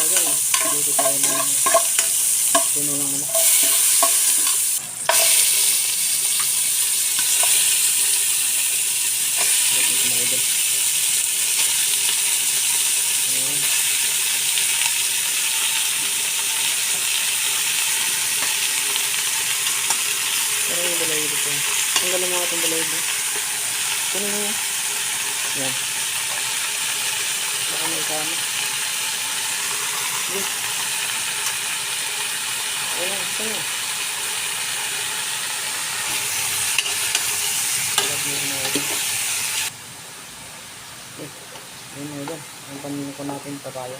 idol. Dito tayo ng sinulang manok. Dito mga idol. Ayan. Pero yung balay dito. Tanggalin mo itong balay dito. Kunin mo yan. Yan. Baka may kasama. Sige. Ayan, sa'yo. Sarap mo na ito. Ayan na ito. Ang panin ko natin papaya.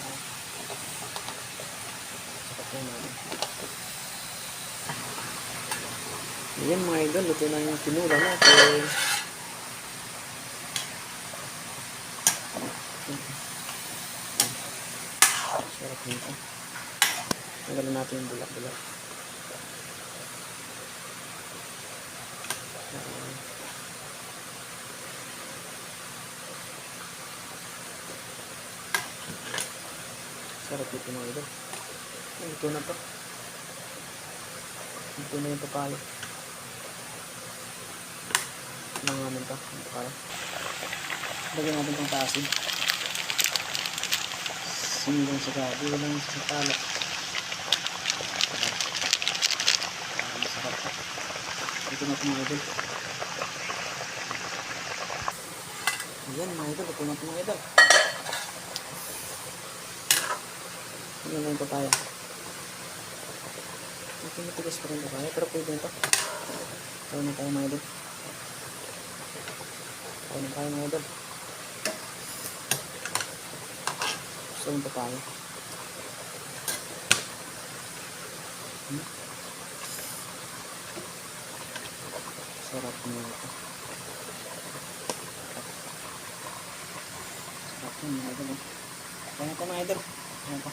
Sarap mo natin. Ayan mga idol. Ito na yung tinula natin. Sarap nito. Tanggalin natin yung bulak-bulak. Sarap ito mga idol. Ito na to. Ito na yung papaya. Nangaman to. Yung papaya. Lagyan natin itong tasid. Sinigang sa gabi. Walang sa tala. Sarap. Ito na ito mga idol. Ayan mga idol. Ito na ito mga idol. Ayan na yung papaya. Ito matigas pa rin papaya. Pero pwede na ito. Ito na tayo mga idol. Ito na tayo mga idol. Gusto yung papaya. Sarap nyo ito. Sarap nyo mga idol. Kaya ito mga idol. Kaya ito.